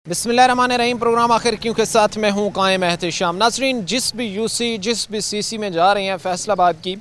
बिस्मिल्लाहिर्रहमानिर्रहीम। प्रोग्राम आखिर क्यों के साथ मैं हूँ कायम एहतिशाम। नाज़रीन, जिस भी यूसी जिस भी सीसी में जा रहे हैं फैसलाबाद की,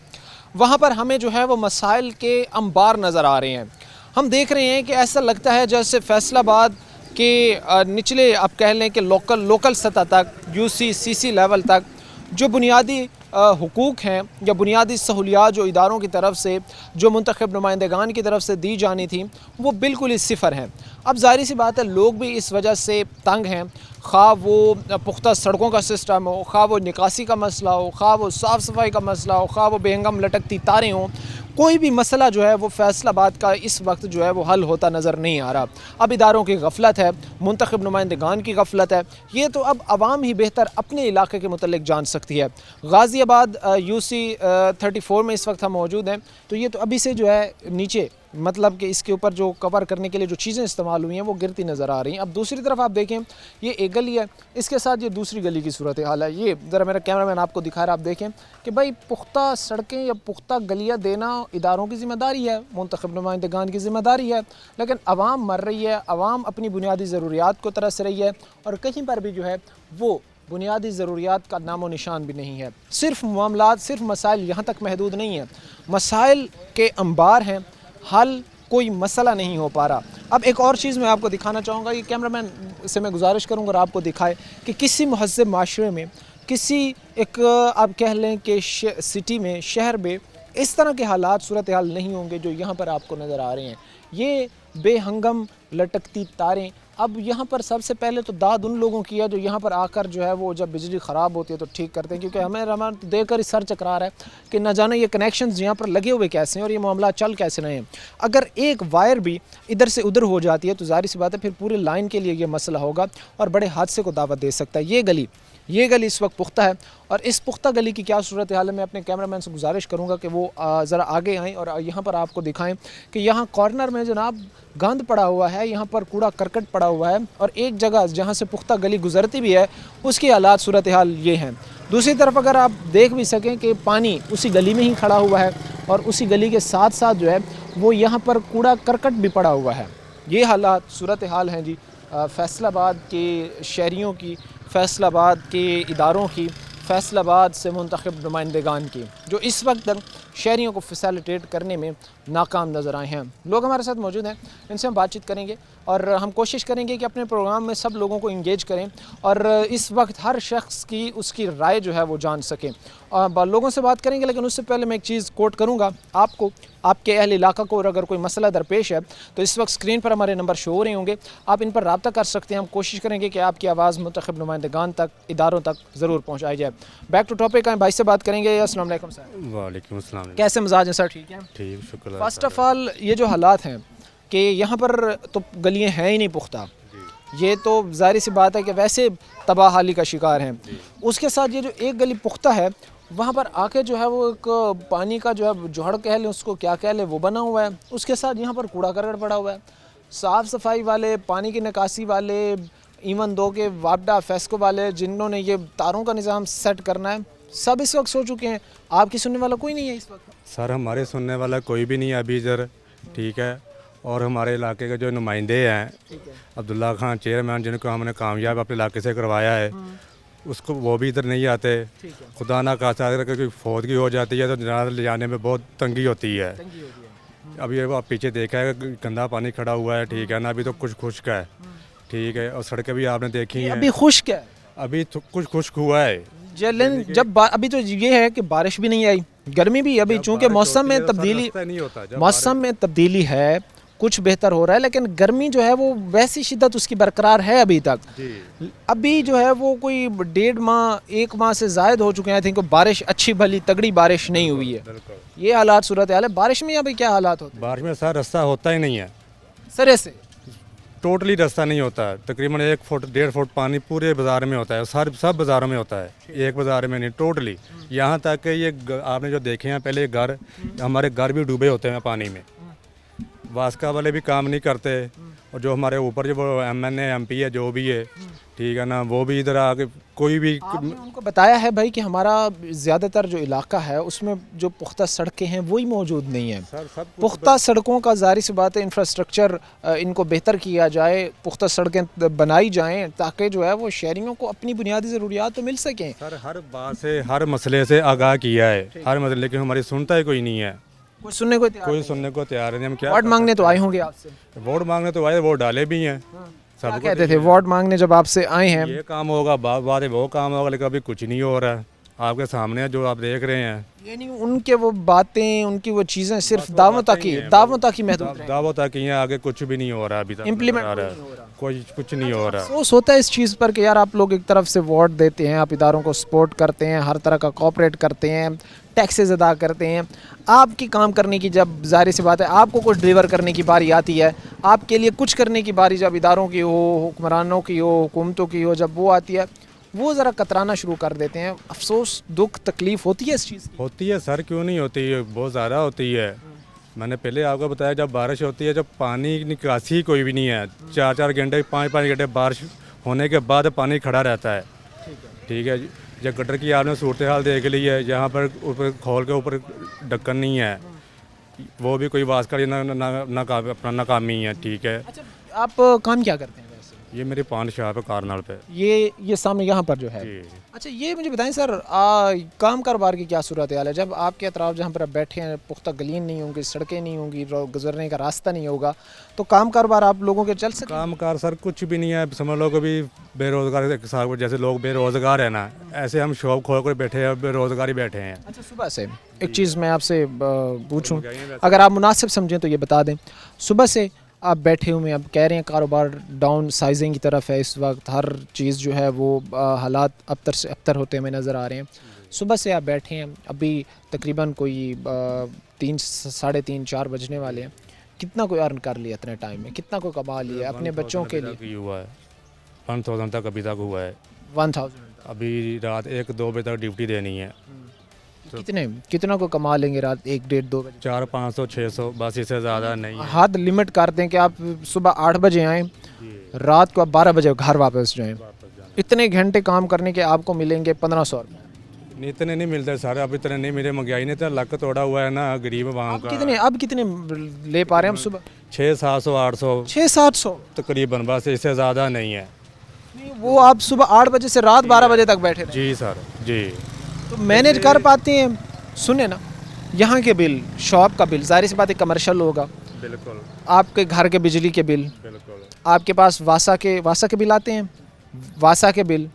वहाँ पर हमें जो है वो मसाइल के अंबार नज़र आ रहे हैं। हम देख रहे हैं कि ऐसा लगता है जैसे फैसलाबाद के निचले आप कह लें कि लोकल सतह तक, यूसी सीसी लेवल तक जो बुनियादी हुकूक हैं या बुनियादी सहूलियात जो इदारों की तरफ से, जो मुंतखब नुमाइंदगान की तरफ से दी जानी थी, वो बिल्कुल ही सिफर हैं। अब ज़ाहिर सी बात है, लोग भी इस वजह से तंग हैं, खा वो पुख्ता सड़कों का सिस्टम हो, खा वो निकासी का मसला हो, खा वो साफ़ सफाई का मसला हो, खा वो बेहंगम लटकती तारें हों। कोई भी मसला जो है वो फैसलाबाद का इस वक्त जो है वो हल होता नज़र नहीं आ रहा। अब इदारों की गफलत है, मुंतखब नुमाइंदगान की गफलत है। ये तो अब आवाम ही बेहतर अपने इलाके के मुतल्लिक जान सकती है। गाज़ियाबाद यूसी 34 में इस वक्त हम मौजूद हैं। तो ये तो अभी से जो है नीचे, मतलब कि इसके ऊपर जो कवर करने के लिए जो चीज़ें इस्तेमाल हुई हैं वो गिरती नज़र आ रही हैं। अब दूसरी तरफ आप देखें, ये एक गली है, इसके साथ ये दूसरी गली की सूरत हाल है। ये ज़रा मेरा कैमरामैन आपको दिखा रहा है, आप देखें कि भाई पुख्ता सड़कें या पुख्ता गलियाँ देना इदारों की ज़िम्मेदारी है, मुंतखब नुमाइंदगान की ज़िम्मेदारी है, लेकिन आवाम मर रही है, आवाम अपनी बुनियादी ज़रूरियात को तरस रही है और कहीं पर भी जो है वो बुनियादी ज़रूरियात का नामो निशान भी नहीं है। सिर्फ मामलात, सिर्फ मसाइल यहाँ तक महदूद नहीं है, मसाइल के अंबार हैं, हल कोई मसला नहीं हो पा रहा। अब एक और चीज़ मैं आपको दिखाना चाहूँगा, ये कैमरामैन से मैं गुजारिश करूँगा और आपको दिखाए कि किसी महज़ब माशरे में, किसी एक आप कह लें कि सिटी में, शहर में इस तरह के हालात, सूरत हाल नहीं होंगे जो यहाँ पर आपको नज़र आ रहे हैं। ये बेहंगम लटकती तारें, अब यहाँ पर सबसे पहले तो दाद उन लोगों की है जो यहाँ पर आकर जो है वो जब बिजली ख़राब होती है तो ठीक करते हैं, क्योंकि हमें देखकर ही सर चकरा रहा है कि न जाने ये कनेक्शंस यहाँ पर लगे हुए कैसे हैं और ये मामला चल कैसे रहे हैं। अगर एक वायर भी इधर से उधर हो जाती है तो ज़ाहिर सी बात है फिर पूरे लाइन के लिए ये मसला होगा और बड़े हादसे को दावत दे सकता है। ये गली इस वक्त पुख्ता है और इस पुख्ता गली की क्या सूरत हाल है, मैं अपने कैमरामैन से गुजारिश करूँगा कि वो ज़रा आगे आएँ और यहाँ पर आपको दिखाएं कि यहाँ कॉर्नर में जनाब गंद पड़ा हुआ है, यहाँ पर कूड़ा करकट पड़ा हुआ है और एक जगह जहाँ से पुख्ता गली गुजरती भी है उसकी हालात सूरत हाल ये हैं। दूसरी तरफ अगर आप देख भी सकें कि पानी उसी गली में ही खड़ा हुआ है और उसी गली के साथ साथ जो है वो यहाँ पर कूड़ा करकट भी पड़ा हुआ है। ये हालात सूरत हाल हैं जी फैसलाबाद के शहरियों की, फैसलाबाद के इदारों की, फैसलाबाद से मुंतखब नुमाइंदगान की, जो इस वक्त तक शहरियों को फैसिलिटेट करने में नाकाम नज़र आए हैं। लोग हमारे साथ मौजूद हैं, इनसे हम बातचीत करेंगे और हम कोशिश करेंगे कि अपने प्रोग्राम में सब लोगों को इंगेज करें और इस वक्त हर शख्स की उसकी राय जो है वो जान सकें। लोगों से बात करेंगे, लेकिन उससे पहले मैं एक चीज़ कोट करूँगा आपको, आपके अहल इलाका को, और अगर कोई मसला दरपेश है तो इस वक्त स्क्रीन पर हमारे नंबर शो हो रहे होंगे, आप इन पर रब्ता कर सकते हैं। हम कोशिश करेंगे कि आपकी आवाज़ मुंतखब नुमाइंदगान तक, इदारों तक ज़रूर पहुँचाई जाए। बैक टू टॉपिक आए, भाई से बात करेंगे। अस्सलाम वालेकुम सर। वालेकुम अस्सलाम। कैसे मिजाज हैं सर? ठीक है, ठीक, शुक्र। फ़र्स्ट ऑफ़ ऑल ये जो हालात हैं कि यहाँ पर तो गलियाँ हैं ही नहीं पुख्ता, ये तो ज़ाहिर सी बात है कि वैसे तबाहाली का शिकार हैं। उसके साथ ये जो एक गली पुख्ता है वहाँ पर आके जो है वो एक पानी का जो है जोहड़ कह लें, उसको क्या कह लें, वो बना हुआ है। उसके साथ यहाँ पर कूड़ा करकट पड़ा हुआ है। साफ़ सफाई वाले, पानी की निकासी वाले, इवन दो के वापडा फेस्को वाले जिन्होंने ये तारों का निज़ाम सेट करना है, सब इस वक्त सो चुके हैं। आपकी सुनने वाला कोई नहीं है इस वक्त? सर हमारे सुनने वाला कोई भी नहीं है अभी इधर, ठीक है। और हमारे इलाके के जो नुमाइंदे हैं, अब्दुल्ला खान चेयरमैन, जिनको हमने कामयाब अपने इलाके से करवाया है, उसको वो भी इधर नहीं आते। खुदा ना खासा अगर कोई फौतगी हो जाती है तो जनाजा ले जाने में बहुत तंगी होती है। अभी वो आप पीछे देखा है गंदा पानी खड़ा हुआ है, ठीक है ना, अभी तो कुछ खुश्क है, ठीक है। और सड़कें भी आपने देखी हैं, अभी खुश्क है, अभी तो कुछ खुश्क हुआ है। जब अभी तो ये है कि बारिश भी नहीं आई, गर्मी भी अभी, चूँकि मौसम में तब्दीली है, कुछ बेहतर हो रहा है, लेकिन गर्मी जो है वो वैसी शिद्दत उसकी बरकरार है अभी तक। अभी जो है वो कोई 1.5 माह 1 माह से ज़ायद हो चुके हैं, आई थिंक, बारिश अच्छी भली तगड़ी बारिश नहीं हुई है। ये हालात सूरत हाल है। बारिश में अभी क्या हालात होते हैं? बारिश में सर रास्ता होता ही नहीं है, सरे से टोटली रास्ता नहीं होता है। तकरीबन 1 फुट 1.5 फुट पानी पूरे बाज़ार में होता है, सब बाज़ारों में होता है, एक बाज़ार में नहीं, टोटली। यहाँ तक कि ये आपने जो देखे हैं पहले घर, हमारे घर भी डूबे होते हैं पानी में, वास्का वाले भी काम नहीं करते, और जो हमारे ऊपर जो वो MNA MP है जो भी है, ठीक है ना, वो भी इधर आके कोई भी आपने उनको बताया है भाई कि हमारा ज़्यादातर जो इलाका है उसमें जो पुख्ता सड़कें हैं वही मौजूद नहीं है। सर सब कुछ पुख्ता सड़कों का ज़ाहिर सी बात है इंफ्रास्ट्रक्चर इनको बेहतर किया जाए, पुख्ता सड़कें बनाई जाएं ताकि जो है वो शहरियों को अपनी बुनियादी ज़रूरियात तो मिल सकें। सर हर बात से हर मसले से आगाह किया है, हर मसले, लेकिन हमारी सुनता ही कोई नहीं है, कोई सुनने को तैयार कोई नहीं। सुनने को तैयार नहीं। हम क्या वोट मांगने तो आए होंगे आपसे, वोट मांगने तो आए, वोट डाले भी हैं क्या सबको। कहते थे वोट मांगने जब आपसे आए हैं? ये काम होगा, बाद में वो काम होगा, लेकिन अभी कुछ नहीं हो रहा है। आपके सामने है जो आप देख रहे हैं, यानी उनके वो बातें, उनकी वो चीज़ें सिर्फ दावों तक ही महदूद हैं। दावों तक ही हैं, आगे कुछ भी नहीं हो रहा अभी तक। Implement आ रहा कोई नहीं हो रहा। कोई कुछ नहीं हो रहा। अफसोस होता है इस चीज़ पर कि यार आप लोग एक तरफ से वोट देते हैं, आप इदारों को सपोर्ट करते हैं, हर तरह का कोऑपरेट करते हैं, टैक्सेस अदा करते हैं, आपकी काम करने की जब ज़ाहिर सी बात है आपको कुछ डिलीवर करने की बारी आती है, आपके लिए कुछ करने की बारी जब इदारों की हो, हुक्मरानों की हो, हुकूमतों की हो, जब वो आती है वो ज़रा कतराना शुरू कर देते हैं। अफसोस, दुख, तकलीफ़ होती है इस चीज़ की। होती है सर, क्यों नहीं होती है, बहुत ज़्यादा होती है। मैंने पहले आपको बताया, जब बारिश होती है, जब पानी की निकासी कोई भी नहीं है, 4-4 घंटे 5-5 घंटे बारिश होने के बाद पानी खड़ा रहता है। ठीक है, जब गटर की आपने सूरत हाल देख ली है, यहाँ पर ऊपर खोल के ऊपर ढक्कन नहीं है, वो भी कोई बात का अपना नाकामी है। ठीक है, अच्छा, आप काम क्या करते हैं वैसे? ये मेरी पान शॉप है कारनाल पे। ये सामने यहाँ पर जो है। जी। अच्छा, ये मुझे बताएं सर, काम कारोबार की क्या सूरत हाल है? जब आपके अतराफ जहाँ पर आप बैठे हैं पुख्ता गलीन नहीं होंगी, सड़कें नहीं होंगी, गुजरने का रास्ता नहीं होगा, तो काम कारोबार आप लोगों के चल सके? काम कार सर कुछ भी नहीं है, समझ लो कभी बेरोजगार के साथ, जैसे लोग बेरोजगार है ना, ऐसे हम शॉप खोल कर बैठे हैं, बेरोजगारी बैठे हैं। अच्छा, सुबह से एक चीज़ मैं आपसे पूछूं, अगर आप मुनासिब समझें तो ये बता दें, सुबह से आप बैठे हुए हैं, अब कह रहे हैं कारोबार डाउन साइजिंग की तरफ है इस वक्त, हर चीज़ जो है वो हालात अबतर से अबतर होते हमें नज़र आ रहे हैं। सुबह से आप बैठे हैं, अभी तकरीबन कोई 3 साढ़े 3 4 बजने वाले हैं, कितना कोई अर्न कर लिया इतने टाइम में, कितना कोई कमा लिया अपने बच्चों के लिए? हुआ है 1000 तक अभी तक हुआ है। 1000 अभी रात 1-2 बजे तक ड्यूटी देनी है, कितना को कमा लेंगे रात 1 1.5 2 बजे? 400-500-600, बस इससे ज़्यादा नहीं है। हद लिमिट कर दें कि आप सुबह 8 बजे आएँ, रात को आप 12 बजे घर वापस जाएँ, इतने घंटे काम करने के आपको मिलेंगे 1500 रुपये। नहीं, इतने नहीं मिलते सर, अब इतने नहीं मिले, महंगाई ने इतना लक तोड़ा हुआ है ना गरीब वहाँ का। अब कितने ले पा रहे हैं हम सुबह? 600-700 600-700 तकरीबन, बस इससे ज़्यादा नहीं है। नहीं, वो आप सुबह 8 बजे से रात 12 बजे तक बैठे रहे, जी सर, जी। तो मैनेज कर पाते हैं? सुने ना, यहाँ के बिल, शॉप का बिल, ज़ाहिर सी बात है कमर्शियल होगा, बिल्कुल आपके घर के बिजली के बिल, बिल्कुल आपके पास वासा के बिल आते हैं, वासा के बिल,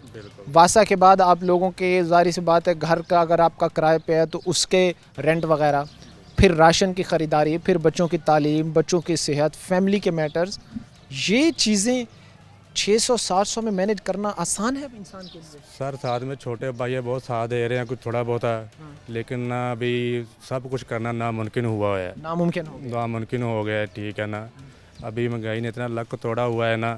वासा के बाद आप लोगों के ज़ाहिर सी बात है घर का अगर आपका किराए पे है तो उसके रेंट वगैरह, फिर राशन की ख़रीदारी, फिर बच्चों की तालीम, बच्चों की सेहत, फैमिली के मैटर्स, ये चीज़ें 600-700 में मैनेज करना आसान है इंसान के लिए? सर साथ में छोटे भाई है, बहुत साथ दे रहे हैं, कुछ थोड़ा बहुत है, लेकिन ना अभी सब कुछ करना नामुमकिन हुआ है, नामुमकिन हो गया। नामुमकिन हो गया है। ठीक है ना, अभी महंगाई ने इतना लक तोड़ा हुआ है ना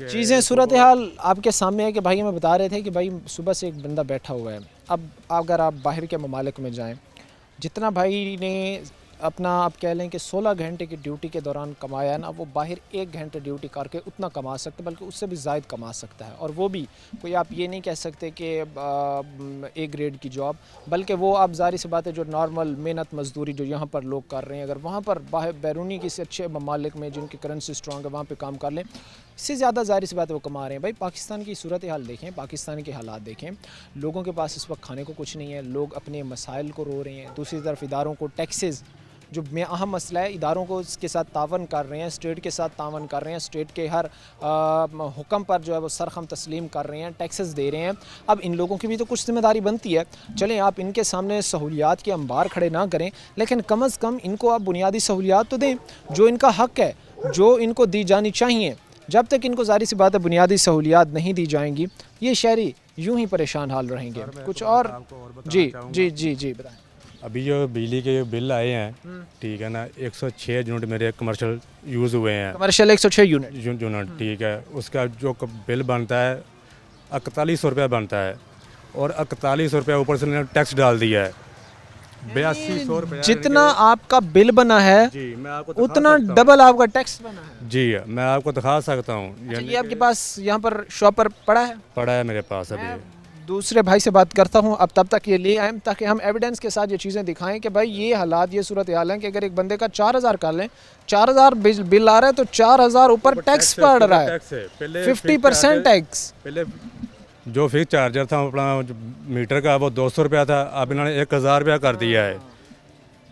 कि चीज़ें सूरत हाल आपके सामने है कि भाई हमें बता रहे थे कि भाई सुबह से एक बंदा बैठा हुआ है। अब अगर आप बाहर के ममालिक में जाएं, जितना भाई ने अपना आप कह लें कि 16 घंटे की ड्यूटी के दौरान कमाया है ना, वो बाहर 1 घंटे ड्यूटी करके उतना कमा सकते, बल्कि उससे भी ज़ायद कमा सकता है। और वो भी कोई आप ये नहीं कह सकते कि ए ग्रेड की जॉब, बल्कि वो आप ज़ाहिर सी बात है जो नॉर्मल मेहनत मजदूरी जो यहाँ पर लोग कर रहे हैं, अगर वहाँ पर बाहर बैरूनी किसी अच्छे ममालिक में जिनकी करेंसी स्ट्रॉन्ग है वहाँ पर काम कर लें, इससे ज़्यादा ज़ाहिर सी बात है वो कमा रहे हैं। भाई पाकिस्तान की सूरत हाल देखें, पाकिस्तान के हालात देखें, लोगों के पास इस वक्त खाने को कुछ नहीं है, लोग अपने मसाइल को रो रहे हैं, दूसरी तरफ इदारों को टैक्सेस जो में अहम मसला है, इदारों को इसके साथ तावन कर रहे हैं, स्टेट के साथ तावन कर रहे हैं, स्टेट के हर हुक्म पर जो है वो सरखम तस्लीम कर रहे हैं, टैक्सेस दे रहे हैं। अब इन लोगों की भी तो कुछ जिम्मेदारी बनती है। चलें आप इनके सामने सहूलियात के अंबार खड़े ना करें, लेकिन कम अज़ कम इनको आप बुनियादी सहूलियात तो दें जो इनका हक़ है, जो इनको दी जानी चाहिए। जब तक इनको ज़ाहिर सी बात है बुनियादी सहूलियात नहीं दी जाएंगी, ये शहरी यूं ही परेशान हाल रहेंगे। कुछ और जी जी जी जी बताएं। अभी जो बिजली के बिल आए हैं, ठीक है ना, 106 यूनिट मेरे कमर्शियल यूज़ हुए हैं, कमर्शियल 106 यूनिट, ठीक है, उसका जो बिल बनता है 4100 रुपया बनता है, और 4100 रुपया ऊपर से उन्होंने टैक्स डाल दिया है 8200 रुपया। जितना आपका बिल बना है जी, मैं आपको दिखा उतना सकता हूँ। डबल आपका टैक्स बना है। जी, मैं आपको दिखा सकता हूँ। अच्छा, ये आपके पास यहाँ पर शॉप पर पड़ा है? पड़ा है मेरे पास अभी। दूसरे भाई से बात करता हूँ। अब तब तक ये ले आए ताकि हम एविडेंस के साथ ये चीज़ें दिखाएं कि भाई ये हालात, ये सूरत हाल है कि अगर एक बंदे का 4000 कर लें, 4000 बिल आ रहा है तो 4000 ऊपर टैक्स पड़ रहा है, 50% टैक्स। पहले जो फिक्स चार्जर था अपना जो मीटर का, वो 200 रुपया था, अब इन्होंने 1000 रुपया कर दिया है।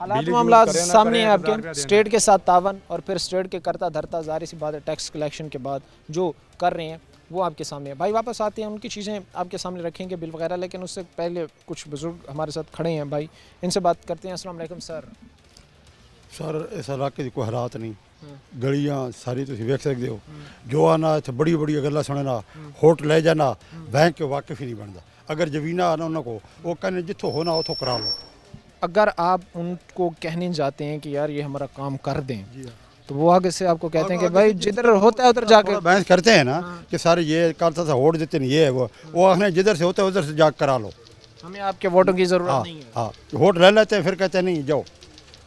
हालात बिजली मामला यूज़ करें ना सामने करें, है 1000 रुपया आपके। देना स्टेट के साथ तावन और फिर स्टेट के करता धरता, जाहिर सी बात है टैक्स कलेक्शन के बाद जो कर रहे हैं वो आपके सामने है। भाई वापस आते हैं, उनकी चीज़ें आपके सामने रखेंगे, बिल वगैरह, लेकिन उससे पहले कुछ बुजुर्ग हमारे साथ खड़े हैं भाई, इनसे बात करते हैं। अस्सलाम वालेकुम सर। सर इस इलाके की कोई हालात नहीं, गलियां सारी तुम वेख सकते हो। जो आना इतने बड़ी बड़ी गल्लां सुनना, होट ले जाना, बैंक के वाकिफ ही नहीं बनता। अगर जमीना आना उन्होंने वो कहने जितों होना उतो करा लो। अगर आप उनको कहने जाते हैं कि यार ये हमारा काम कर दें, तो वो आगे से आपको कहते हैं कि भाई जिधर होता है उधर जाके बहस करते हैं ना कि सारे ये करता था होट देते नहीं, ये है वो आखने जिधर से होता है उधर से जाकर करा लो। हमें आपके वोटों की ज़रूरत हाँ नहीं है। हाँ, होट ले लेते हैं फिर कहते हैं नहीं जाओ।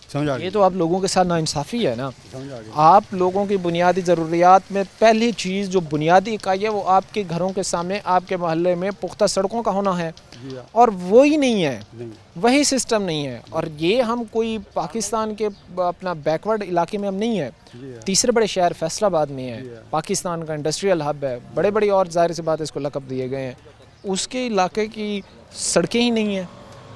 समझा ये गया? तो आप लोगों के साथ नाइंसाफ़ी है ना। समझा गया? आप लोगों की बुनियादी ज़रूरियात में पहली चीज़ जो बुनियादी इकाई है वो आपके घरों के सामने, आपके मोहल्ले में पुख्ता सड़कों का होना है, जी हाँ। और वो ही नहीं है, नहीं वही सिस्टम नहीं है। और ये हम कोई पाकिस्तान के अपना बैकवर्ड इलाके में हम नहीं है, जी हाँ। तीसरे बड़े शहर फैसलाबाद में है, पाकिस्तान का इंडस्ट्रियल हब है, बड़े बड़ी और जाहिर सी बात है इसको लक़ब दिए गए हैं। उसके इलाके की सड़कें ही नहीं हैं,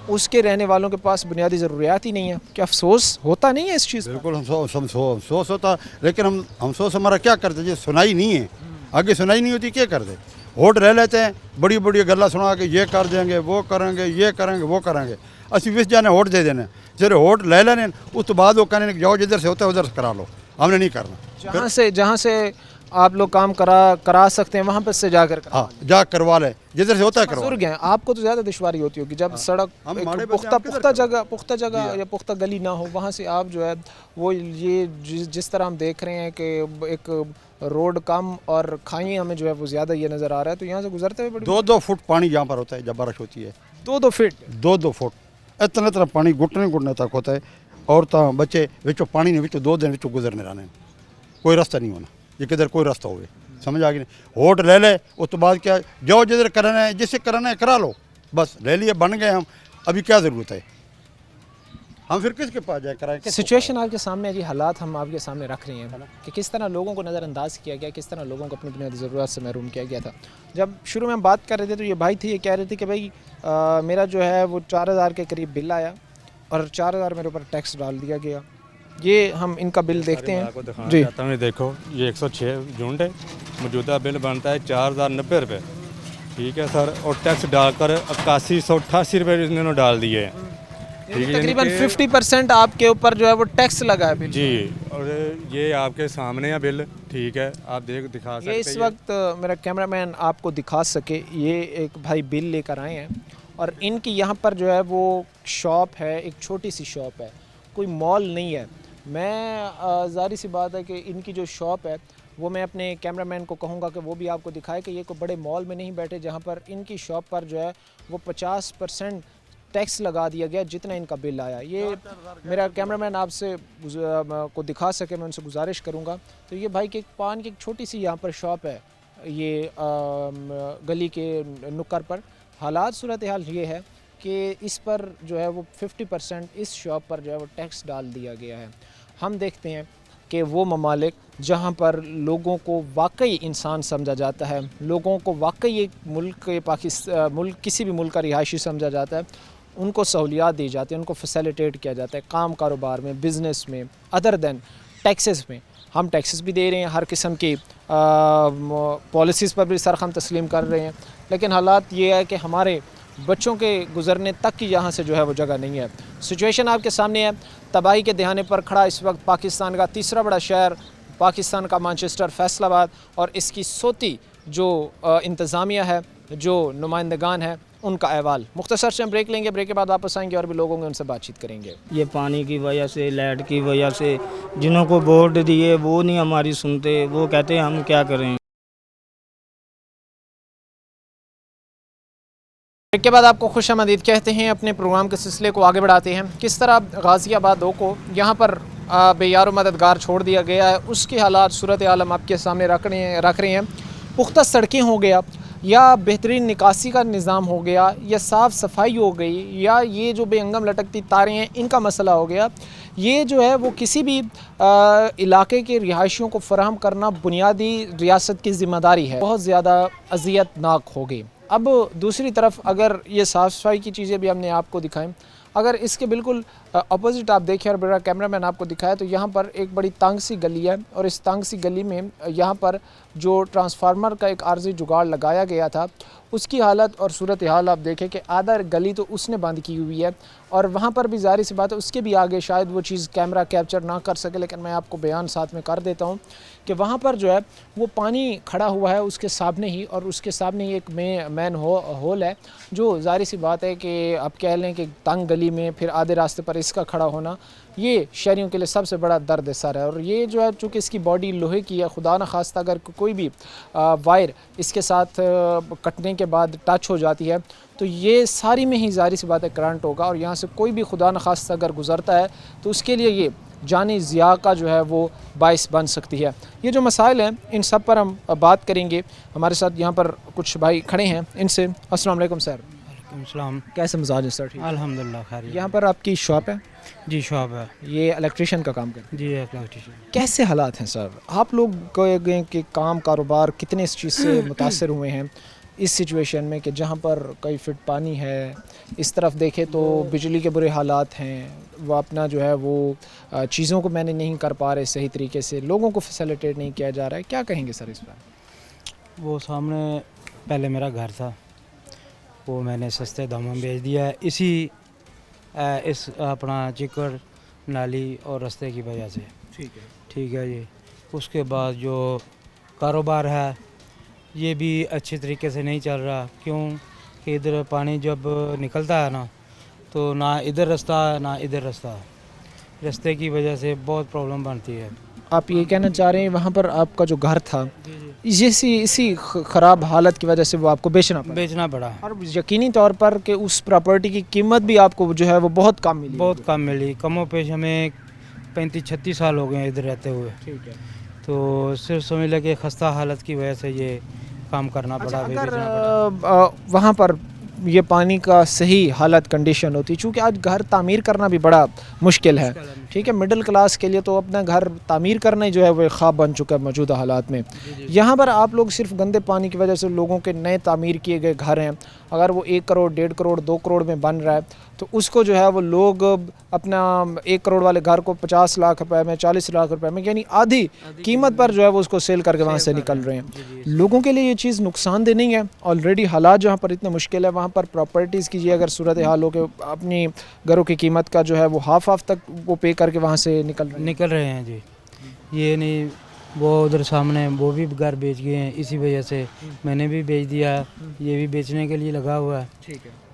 उसके रहने वालों के पास बुनियादी ज़रूरियात ही नहीं है। क्या अफसोस होता नहीं है इस चीज़ पर? बिल्कुल हम सोच होता, लेकिन हम सोच हमारा क्या करते जी, सुनाई नहीं है। आगे सुनाई नहीं होती क्या करते, होट रह लेते हैं, बड़ी बड़ी गल्ला सुना के ये कर देंगे, वो करेंगे, ये करेंगे, वो करेंगे। असि विस जाने होट दे देने, जरे होट ले लेने, उस तो बाद वो कहने जाओ जिधर से होता है उधर से करा लो, हमने नहीं करना। जहाँ से आप लोग काम करा सकते हैं वहाँ पर से जाकर हाँ जा करवा ले, जिधर से होता है करवा। बुजुर्ग हैं, आपको तो ज़्यादा दुश्वारी होती होगी जब सड़क हम एक हमारे पुख्ता बच्चे पुख्ता जगह या पुख्ता गली ना हो, वहाँ से आप जो है वो ये जिस तरह हम देख रहे हैं कि एक रोड कम और खाई हमें जो है वो ज़्यादा ये नज़र आ रहा है, तो यहाँ से गुजरते हुए बड़ी 2-2 फुट पानी यहाँ पर होता है जब बारिश होती है। 2-2 फीट 2-2 फुट इतना पानी घुटने तक होता है। औरतां बच्चे विचों पानी ने विचों 2 दिन विचों गुजरने रहने, कोई रास्ता नहीं होना, ये किधर कोई रास्ता होवे। समझ आ गई नहीं, होट ले ले, उस तो बाद क्या जाओ जिधर करना है, जिससे करना है करा लो, बस ले लिए, बन गए हम, अभी क्या ज़रूरत है, हम फिर किसके पास जाए कराएं? सिचुएशन आपके सामने है जी, हालात हम आपके सामने रख रहे हैं कि किस तरह लोगों को नज़रअंदाज किया गया, किस तरह लोगों को अपनी बुनियादी ज़रूरत से महरूम किया गया था। जब शुरू में हम बात कर रहे थे तो ये भाई थे, ये कह रहे थे कि भाई मेरा जो है वो 4000 के करीब बिल आया और 4000 मेरे ऊपर टैक्स डाल दिया गया। ये हम इनका बिल देखते हैं जी। जी देखो, ये 106 यूनिट है, मौजूदा बिल बनता है 4090 रुपये, ठीक है सर, और टैक्स डालकर 8188 रुपये इन्होंने डाल दिए हैं, ठीक है। तकरीबन 50% आपके ऊपर जो है वो टैक्स लगा है बिल जी, और ये आपके सामने है बिल, ठीक है, आप दिखा सकते ये हैं। इस वक्त मेरा कैमरामैन आपको दिखा सके, ये एक भाई बिल लेकर आए हैं और इनकी यहाँ पर जो है वो शॉप है, एक छोटी सी शॉप है, कोई मॉल नहीं है। मैं ज़ाहिर सी बात है कि इनकी जो शॉप है वो मैं अपने कैमरामैन को कहूँगा कि वो भी आपको दिखाए कि ये कोई बड़े मॉल में नहीं बैठे जहाँ पर इनकी शॉप पर जो है वो 50% टैक्स लगा दिया गया जितना इनका बिल आया। ये मेरा कैमरामैन आपसे को दिखा सके, मैं उनसे गुजारिश करूँगा। तो ये भाई के पान की एक छोटी सी यहाँ पर शॉप है, ये गली के नुक्कर पर। हालात सूरत हाल ये है कि इस पर जो है वो 50% इस शॉप पर जो है वो टैक्स डाल दिया गया है। हम देखते हैं कि वो ममालिक जहाँ पर लोगों को वाकई इंसान समझा जाता है, लोगों को वाकई एक मुल्क किसी भी मुल्क का रिहायशी समझा जाता है, उनको सहूलियात दी जाती है, उनको फैसिलिटेट किया जाता है काम कारोबार में, बिज़नेस में, अदर दैन टैक्सेस में। हम टैक्सेस भी दे रहे हैं, हर किस्म की पॉलिसीज़ पर भी सरखम तस्लीम कर रहे हैं, लेकिन हालात ये है कि हमारे बच्चों के गुज़रने तक की यहाँ से जो है वो जगह नहीं है। सिचुएशन आपके सामने है, तबाही के दहाने पर खड़ा इस वक्त पाकिस्तान का तीसरा बड़ा शहर, पाकिस्तान का मैनचेस्टर फैसलाबाद, और इसकी सोती जो इंतज़ामिया है, जो नुमाइंदगान है, उनका अहवाल। मुख्तसर से हम ब्रेक लेंगे, ब्रेक के बाद वापस आएंगे और भी लोग होंगे, उनसे बातचीत करेंगे। ये पानी की वजह से, लाइट की वजह से, जिन्हों को वोट दिए वो नहीं हमारी सुनते, वो कहते हैं हम क्या करें। ब्रेक के बाद आपको खुशामदीद कहते हैं, अपने प्रोग्राम के सिलसिले को आगे बढ़ाते हैं। किस तरह गाज़ियाबाद को यहाँ पर बेयार मददगार छोड़ दिया गया है, उसके हालात सूरत आलम आपके सामने रख रहे हैं। पुख्ता सड़कें हो गया, या बेहतरीन निकासी का निज़ाम हो गया, या साफ़ सफाई हो गई, या ये जो बेअंगम लटकती तारें हैं इनका मसला हो गया, ये जो है वो किसी भी इलाके के रिहायशियों को फराहम करना बुनियादी रियासत की ज़िम्मेदारी है, बहुत ज़्यादा अज़ियतनाक हो गई। अब दूसरी तरफ अगर ये साफ़ सफाई की चीज़ें भी हमने आपको दिखाएं, अगर इसके बिल्कुल अपोजिट आप देखें और मेरा कैमरामैन आपको दिखाया, तो यहाँ पर एक बड़ी तंग सी गली है, और इस तंग सी गली में यहाँ पर जो ट्रांसफार्मर का एक आर्जी जुगाड़ लगाया गया था उसकी हालत और सूरत हाल आप देखें कि आधा गली तो उसने बंद की हुई है, और वहाँ पर भी ज़ाहिर सी बात है उसके भी आगे शायद वो चीज़ कैमरा कैप्चर ना कर सके, लेकिन मैं आपको बयान साथ में कर देता हूँ कि वहाँ पर जो है वो पानी खड़ा हुआ है उसके सामने ही, और उसके सामने ही एक मेन होल है, जो ज़ाहिर सी बात है कि आप कह लें कि तंग गली में फिर आधे रास्ते पर इसका खड़ा होना ये शहरियों के लिए सबसे बड़ा दर्द सर है। और ये जो है चूँकि इसकी बॉडी लोहे की है, खुदा न खास्ता अगर कोई भी वायर इसके साथ कटने के बाद टच हो जाती है तो ये सारी में ही ज़ाहिर सी बात है करंट होगा, और यहाँ से कोई भी खुदा न खास्ता अगर गुज़रता है तो उसके लिए ये जानी ज़िया का जो है वो बाइस बन सकती है। ये जो मसाइल हैं इन सब पर हम बात करेंगे। हमारे साथ यहाँ पर कुछ भाई खड़े हैं, इनसे अस्सलाम वालेकुम सर। सलाम। कैसे मिजाज है सर? ठीक। अल्हम्दुलिल्लाह खैर। यहाँ पर आपकी शॉप है? जी शॉप है। ये इलेक्ट्रिशियन का काम करते हैं? जी इलेक्ट्रिशियन। कैसे हालात हैं सर? आप लोग के काम कारोबार कितने इस चीज़ से मुतासर हुए हैं इस सिचुएशन में कि जहाँ पर कई फिट पानी है, इस तरफ देखें तो बिजली के बुरे हालात हैं, वो अपना जो है वो चीज़ों को मैनेज नहीं कर पा रहे सही तरीके से, लोगों को फैसिलिटेट नहीं किया जा रहा है, क्या कहेंगे सर इस पर? वो सामने पहले मेरा घर था, वो मैंने सस्ते दामों में बेच दिया है इस अपना चिकड़ नाली और रास्ते की वजह से। ठीक है जी। उसके बाद जो कारोबार है ये भी अच्छे तरीके से नहीं चल रहा, क्यों कि इधर पानी जब निकलता है ना तो ना इधर रास्ता ना इधर रास्ता, रास्ते की वजह से बहुत प्रॉब्लम बनती है। आप ये कहना चाह रहे हैं वहाँ पर आपका जो घर था इसी ख़राब हालत की वजह से वो आपको बेचना पड़ा? और यकीनी तौर पर कि उस प्रॉपर्टी की कीमत भी आपको जो है वो बहुत कम मिली? बहुत कम मिली। कमो पेश हमें 35-36 साल हो गए हैं इधर रहते हुए। ठीक है। तो सिर्फ समझ लगे खस्ता हालत की वजह से ये काम करना पड़ा। अगर वहाँ पर ये पानी का सही हालत कंडीशन होती, चूँकि आज घर तामीर करना भी बड़ा मुश्किल है, ठीक है, मिडिल क्लास के लिए तो अपना घर तामीर करना ही जो है वो ख्वाब बन चुका है मौजूदा हालात में। यहाँ पर आप लोग सिर्फ गंदे पानी की वजह से लोगों के नए तामीर किए गए घर हैं, अगर वो 1 करोड़ 1.5 करोड़ 2 करोड़ में बन रहा है तो उसको जो है वो लोग अपना 1 करोड़ वाले घर को 50 लाख रुपए में 40 लाख रुपए में यानी आधी कीमत पर जो है वो उसको सेल करके वहाँ से निकल रहे हैं। लोगों के लिए ये चीज़ नुकसानदेह नहीं है? ऑलरेडी हालात जहाँ पर इतने मुश्किल है वहाँ पर प्रॉपर्टीज़ की अगर सूरत हाल हो के अपनी घरों की कीमत का जो है वो हाफ तक वो पे करके वहाँ से निकल रहे हैं जी। ये नहीं वो उधर सामने वो भी घर बेच गए हैं, इसी वजह से मैंने भी बेच दिया है, ये भी बेचने के लिए लगा हुआ है।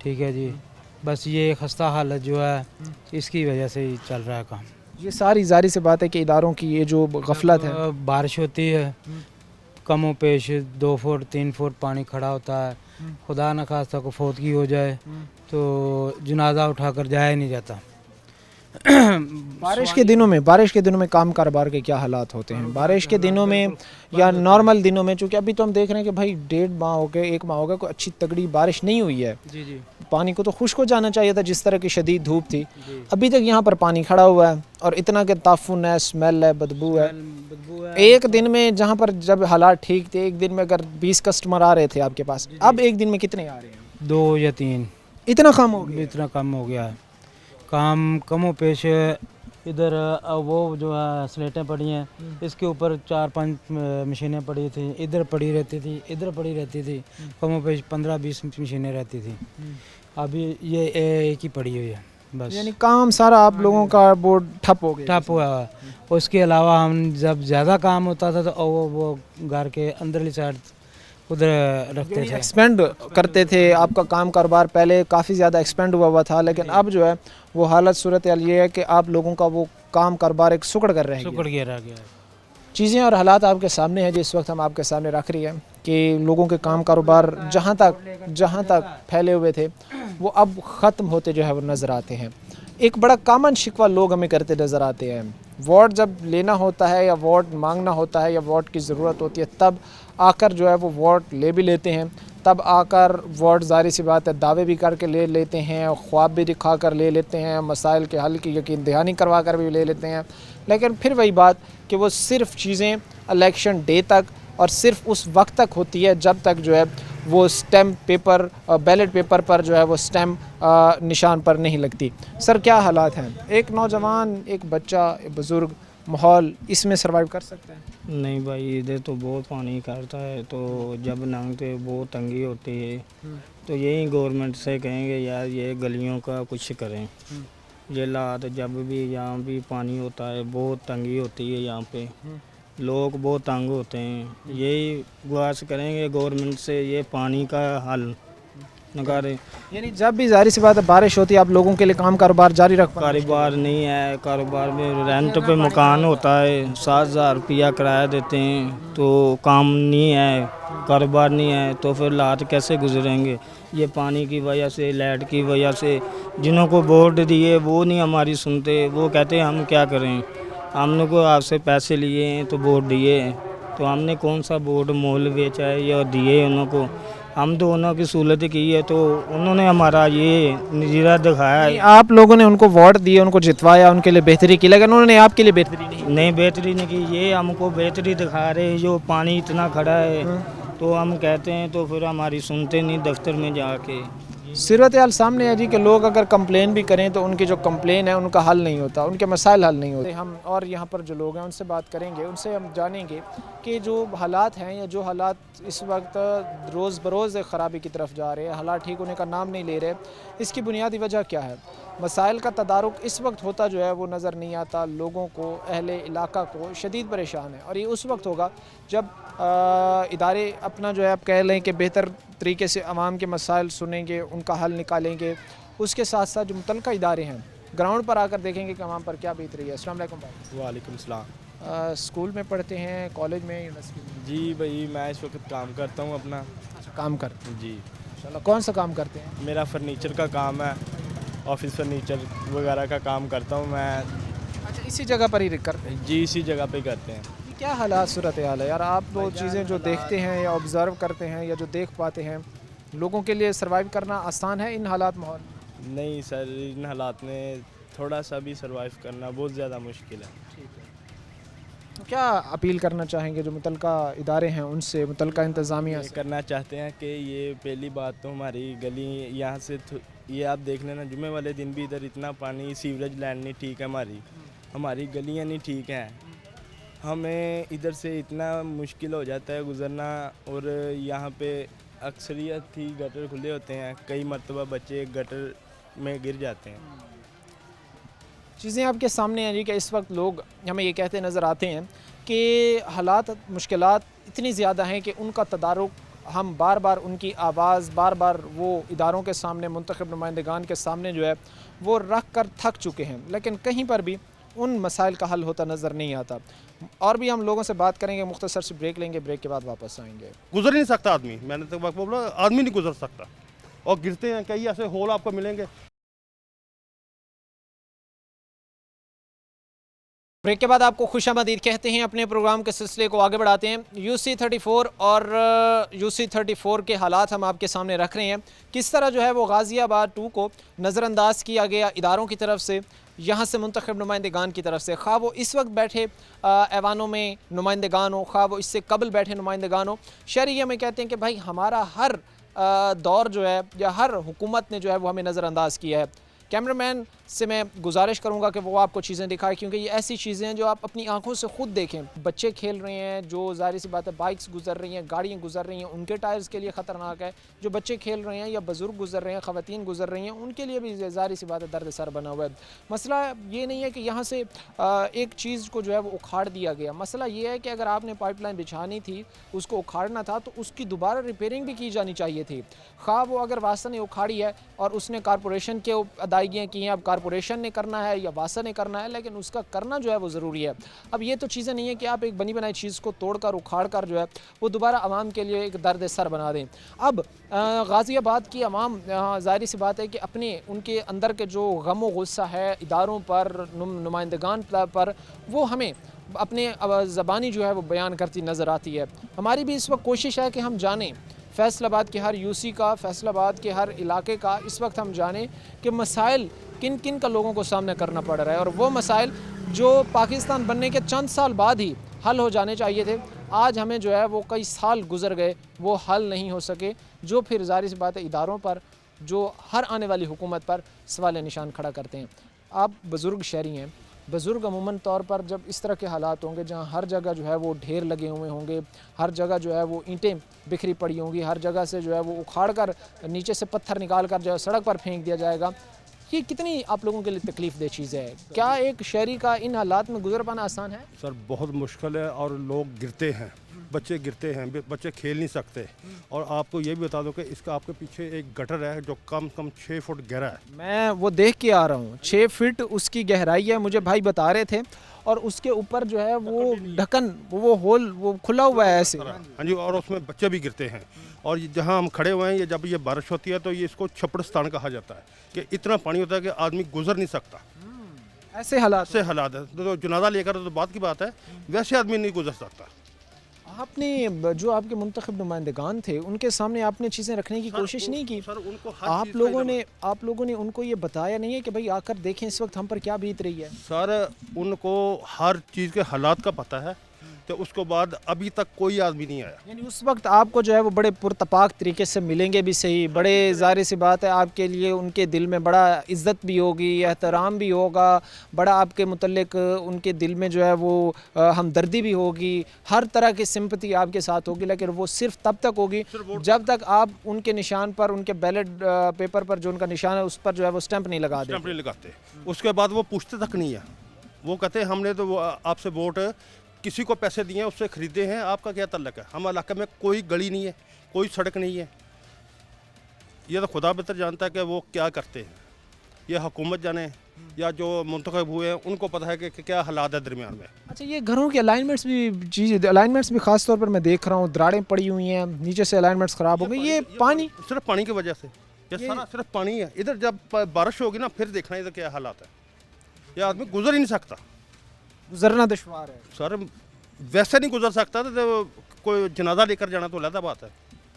ठीक है जी। बस ये खस्ता हालत जो है इसकी वजह से ही चल रहा है काम। ये सारी जारी से बात है कि इदारों की ये जो गफलत है, बारिश होती है कमो पेश 2 फुट 3 फुट पानी खड़ा होता है, खुदा न खास्ता को फौतगी हो जाए तो जनाजा उठाकर जाया नहीं जाता। बारिश के दिनों में काम कारोबार के क्या हालात होते हैं बारिश के दिनों में या नॉर्मल दिनों में? चूँकि अभी तो हम देख रहे हैं कि भाई 1.5 माह हो गए 1 माह हो गया कोई अच्छी तगड़ी बारिश नहीं हुई है। जी। पानी को तो खुश्क हो जाना चाहिए था जिस तरह की शदीद धूप थी, अभी तक यहाँ पर पानी खड़ा हुआ है और इतना के ताफुन है, स्मेल है, बदबू है। एक दिन में जहाँ पर जब हालात ठीक थे, एक दिन में अगर 20 कस्टमर आ रहे थे आपके पास, अब एक दिन में कितने आ रहे हैं? 2 या 3। इतना कम हो गया? इतना कम हो गया है काम। कमो पेश इधर वो जो है स्लेटें पड़ी हैं, इसके ऊपर 4-5 मशीनें पड़ी थी, इधर पड़ी रहती थी, इधर पड़ी रहती थी, कमो पेश 15-20 मशीनें रहती थी। अभी ये एक ही पड़ी हुई है बस। यानी काम सारा आप लोगों का वो ठप हो गया? ठप हुआ है। उसके अलावा हम जब ज़्यादा काम होता था तो वो घर के अंदरली साइड उधर रखते थे, एक्सपेंड करते थे। आपका काम कारोबार पहले काफ़ी ज़्यादा एक्सपेंड हुआ था, लेकिन अब जो है वो हालत सूरत ये है कि आप लोगों का वो काम कारोबार एक सुकड़ कर रहे हैं। सुकड़ गया रह गया। चीज़ें और हालात आपके सामने हैं जिस वक्त हम आपके सामने रख रही है कि लोगों के काम कारोबार जहाँ तक फैले हुए थे वो अब ख़त्म होते जो है वो नज़र आते हैं। एक बड़ा कॉमन शिकवा लोग हमें करते नज़र आते हैं, वोट जब लेना होता है या वोट मांगना होता है या वोट की ज़रूरत होती है तब आकर जो है वो वोट ले भी लेते हैं, तब आकर वार्ड ज़ाहिर सी बात है दावे भी करके ले लेते हैं, ख्वाब भी दिखा कर ले लेते हैं, मसाइल के हल की यकीन दहानी करवा कर भी ले लेते हैं, लेकिन फिर वही बात कि वो सिर्फ़ चीज़ें इलेक्शन डे तक और सिर्फ उस वक्त तक होती है जब तक जो है वो स्टैम्प पेपर बैलेट पेपर पर जो है वो स्टैम्प निशान पर नहीं लगती। सर क्या हालात हैं, एक नौजवान, एक बच्चा, एक बुज़ुर्ग, माहौल इसमें सर्वाइव कर सकते हैं? नहीं भाई, इधर तो बहुत पानी करता है, तो जब नंगते बहुत तंगी होती है, तो यही गवर्नमेंट से कहेंगे यार ये गलियों का कुछ करें। ये लात जब भी यहाँ भी पानी होता है बहुत तंगी होती है, यहाँ पे लोग बहुत तंग होते हैं। यही गुजारिश करेंगे गवर्नमेंट से ये पानी का हल निकालें। यानी जब भी ज़ाहिर सी बात है बारिश होती है आप लोगों के लिए काम कारोबार जारी रख पाएं? कारोबार नहीं है, कारोबार में रेंट पे मकान होता है, 7,000 रुपया किराया देते हैं, तो काम नहीं है, कारोबार नहीं है, तो फिर रात कैसे गुजरेंगे? ये पानी की वजह से, लाइट की वजह से, जिन्हों को वोट दिए वो नहीं हमारी सुनते, वो कहते हैं हम क्या करें, हमने को आपसे पैसे लिए हैं तो वोट दिए हैं, तो हमने कौन सा वोट मोल बेचा है या दिए उन्हों को? हम तो उन्हों की सहूलत की है, तो उन्होंने हमारा ये नज़ीरा दिखाया है। आप लोगों ने उनको वोट दिए, उनको जितवाया, उनके लिए बेहतरी की, लेकिन उन्होंने आपके लिए बेहतरी नहीं बेहतरी नहीं की। ये हमको बेहतरी दिखा रहे हैं, जो पानी इतना खड़ा है, तो हम कहते हैं तो फिर हमारी सुनते नहीं दफ्तर में जाके। सूरत हाल सामने है जी कि लोग अगर कंप्लेन भी करें तो उनकी जो कंप्लेन है उनका हल नहीं होता, उनके मसाइल हल नहीं होते। हम और यहाँ पर जो लोग हैं उनसे बात करेंगे, उनसे हम जानेंगे कि जो हालात हैं या जो हालात इस वक्त रोज़ बरोज़ ख़राबी की तरफ जा रहे हैं, हालात ठीक होने का नाम नहीं ले रहे, इसकी बुनियादी वजह क्या है? मसाइल का तदारुक इस वक्त होता जो है वो नज़र नहीं आता, लोगों को, अहले इलाका को शदीद परेशान है, और ये उस वक्त होगा जब इदारे अपना जो है आप कह लें कि बेहतर तरीके से आवाम के मसाइल सुनेंगे, उनका हल निकालेंगे, उसके साथ साथ जो मुतल्लिका इदारे हैं ग्राउंड पर आकर देखेंगे कि आवाम पर क्या बीत रही है। अस्सलाम वालेकुम भाई। वालेकुम सलाम। स्कूल में पढ़ते हैं, कॉलेज में, यूनिवर्सिटी में? जी भाई मैं इस वक्त काम करता हूँ अपना। अच्छा, काम करते हैं, जी इंशाल्लाह। कौन सा काम करते हैं? मेरा फर्नीचर का काम है, ऑफिस फर्नीचर वगैरह का काम करता हूँ मैं। अच्छा, इसी जगह पर ही करते हैं? जी इसी जगह पे करते हैं। क्या हालात सूरत हाल है यार, आप वो चीज़ें जो देखते हैं या ऑब्ज़र्व करते हैं या जो देख पाते हैं, लोगों के लिए सर्वाइव करना आसान है इन हालात माहौल? नहीं सर, इन हालात में थोड़ा सा भी सर्वाइव करना बहुत ज़्यादा मुश्किल है। तो क्या अपील करना चाहेंगे जो मुतल्लिका इदारे हैं उनसे, मुतल्लिका इंतज़ामिया ये से? करना चाहते हैं कि ये पहली बात तो हमारी गली यहाँ से ये आप देख लेना, जुमे वाले दिन भी इधर इतना पानी, सीवरेज लाइन नहीं ठीक है, हमारी गलियाँ नहीं ठीक हैं, हमें इधर से इतना मुश्किल हो जाता है गुज़रना, और यहाँ पे अक्सरियत ही गटर खुले होते हैं, कई मरतबा बच्चे गटर में गिर जाते हैं। चीज़ें आपके सामने हैं जी कि इस वक्त लोग हमें ये कहते नज़र आते हैं कि हालात, मुश्किलात इतनी ज़्यादा हैं कि उनका तदारुक हम बार बार उनकी आवाज़ बार बार वो इदारों के सामने, मुंतखब नुमाइंदगान के सामने जो है वो रख कर थक चुके हैं, लेकिन कहीं पर भी उन मसाइल का हल होता नज़र नहीं आता। और भी हम लोगों से बात करेंगे, मुख्तसर से ब्रेक लेंगे, ब्रेक के बाद वापस आएंगे। गुजर नहीं सकता आदमी, मैंने तो बोला आदमी नहीं गुजर सकता, और गिरते हैं, कई ऐसे होल आपको मिलेंगे। ब्रेक के बाद आपको खुशामदीद कहते हैं, अपने प्रोग्राम के सिलसिले को आगे बढ़ाते हैं। UC34 और UC34 के हालात हम आपके सामने रख रहे हैं, किस तरह जो है वो गाज़ियाबाद 2 को नज़रअंदाज किया गया इदारों की तरफ से, यहाँ से मुंतखब नुमाइंदगान की तरफ से, खा वो इस वक्त बैठे ऐवानों में नुमाइंदगान हो, खा वो इससे कबल बैठे नुमाइंदगान हो। शहरी हमें कहते हैं कि भाई हमारा हर दौर जो है या हर हुकूमत ने जो है वो हमें नज़रअंदाज किया है। कैमरामैन से मैं गुजारिश करूंगा कि वो आपको चीज़ें दिखाए, क्योंकि ये ऐसी चीज़ें हैं जो आप अपनी आंखों से खुद देखें। बच्चे खेल रहे हैं, जो ज़ाहिर सी बात है बाइक्स गुजर रही हैं, गाड़ियाँ गुजर रही हैं, उनके टायर्स के लिए ख़तरनाक है। जो बच्चे खेल रहे हैं या बुज़ुर्ग गुजर रहे हैं, ख़वातीन गुजर रही हैं, उनके लिए भी ज़ाहिर सी बात है दर्द सर बना हुआ है। मसला ये नहीं है कि यहाँ से एक चीज़ को जो है वो उखाड़ दिया गया, मसला ये है कि अगर आपने पाइपलाइन बिछानी थी, उसको उखाड़ना था, तो उसकी दोबारा रिपेयरिंग भी की जानी चाहिए थी। खा वो अगर वासा ने उखाड़ी है और उसने कॉरपोरेशन के अदायगियाँ की हैं, अब कॉरपोरेशन ने करना है या वासा ने करना है, लेकिन उसका करना जो है वो ज़रूरी है। अब ये तो चीज़ें नहीं है कि आप एक बनी बनाई चीज़ को तोड़कर उखाड़ कर जो है वो दोबारा आवाम के लिए एक दर्द सर बना दें। अब गाज़ियाबाद की आवाम ज़ाहिर सी बात है कि अपने उनके अंदर के जो गम व गुस्सा है इदारों पर, नुमाइंदगान पर, वो हमें अपने ज़बानी जो है वो बयान करती नज़र आती है। हमारी भी इस वक्त कोशिश है कि हम जानें फैसलाबाद के हर यूसी का, फैसलाबाद के हर इलाके का इस वक्त हम जानें कि मसाइल किन किन का लोगों को सामना करना पड़ रहा है, और वो मसाइल जो पाकिस्तान बनने के चंद साल बाद ही हल हो जाने चाहिए थे, आज हमें जो है वो कई साल गुजर गए, वो हल नहीं हो सके, जो फिर ज़ाहिर सी बात है इदारों पर, जो हर आने वाली हुकूमत पर सवाल निशान खड़ा करते हैं। आप बुज़ुर्ग शहरी हैं, बुज़ुर्ग अमूमन तौर पर जब इस तरह के हालात होंगे जहाँ हर जगह जो है वो ढेर लगे हुए होंगे, हर जगह जो है वो ईंटें बिखरी पड़ी होंगी, हर जगह से जो है वो उखाड़ कर नीचे से पत्थर निकाल कर जो है सड़क पर फेंक दिया जाएगा, ये कितनी आप लोगों के लिए तकलीफ़ दे चीज़ है? क्या एक शहरी का इन हालात में गुजर पाना आसान है? सर बहुत मुश्किल है, और लोग गिरते हैं, बच्चे गिरते हैं, बच्चे खेल नहीं सकते। और आपको ये भी बता दूं कि इसका आपके पीछे एक गटर है जो कम से कम 6 फुट गहरा है। मैं वो देख के आ रहा हूँ, 6 फीट उसकी गहराई है, मुझे भाई बता रहे थे, और उसके ऊपर जो है वो ढक्कन, वो होल वो खुला हुआ है ऐसे। हाँ जी, और उसमें बच्चे भी गिरते हैं। और जहाँ हम खड़े हुए हैं, ये जब ये बारिश होती है तो ये इसको छपड़स्तान कहा जाता है कि इतना पानी होता है कि आदमी गुजर नहीं सकता। ऐसे हालात ऐसे हालात है, तो जनाजा लेकर तो बात की बात है, वैसे आदमी नहीं गुजर सकता। आपने जो आपके मुंतखब नुमाइंदगान थे उनके सामने आपने चीज़ें रखने की कोशिश नहीं की? सर उनको हर आप चीज़ का लोगों ने उनको ये बताया नहीं है कि भाई आकर देखें इस वक्त हम पर क्या बीत रही है? सर उनको हर चीज़ के हालात का पता है, तो उसके बाद अभी तक कोई आदमी नहीं आया। यानी उस वक्त आपको जो है वो बड़े पुरतपाक तरीके से मिलेंगे भी सही, बड़े ज़ाहिर सी बात है आपके लिए उनके दिल में बड़ा इज़्ज़त भी होगी, एहतराम भी होगा, बड़ा आपके मुतल्लिक उनके दिल में जो है वो हमदर्दी भी होगी, हर तरह की सिंपति आपके साथ होगी, लेकिन वो सिर्फ तब तक होगी जब तक आप उनके निशान पर, उनके बैलेट पेपर पर जो उनका निशान है उस पर जो है वो स्टैंप नहीं लगा स्टैंप देते। नहीं लगाते। उसके बाद वो पूछते तक नहीं है, वो कहते हैं हमने तो वो आपसे वोट किसी को पैसे दिए हैं, उससे खरीदे हैं, आपका क्या तल्लक है? हम इलाके में कोई गली नहीं है, कोई सड़क नहीं है। ये तो खुदा बेहतर जानता है कि वो क्या करते हैं, ये हुकूमत जाने या जो मुंतखब हुए हैं उनको पता है कि क्या हालात है दरमियान में। अच्छा, ये घरों के अलाइनमेंट्स भी ख़ास तौर पर मैं देख रहा हूँ, दरारें पड़ी हुई हैं, नीचे से अलाइनमेंट्स ख़राब हो गए, ये पानी सिर्फ पानी की वजह से, ये सारा सिर्फ पानी है। इधर जब बारिश होगी ना फिर देखना इधर क्या हालात है, ये आदमी गुजर ही नहीं सकता। गुजरना दुश्वार है सर वैसे नहीं गुजर सकता, तो कोई जनाजा लेकर जाना तो अलग बात है।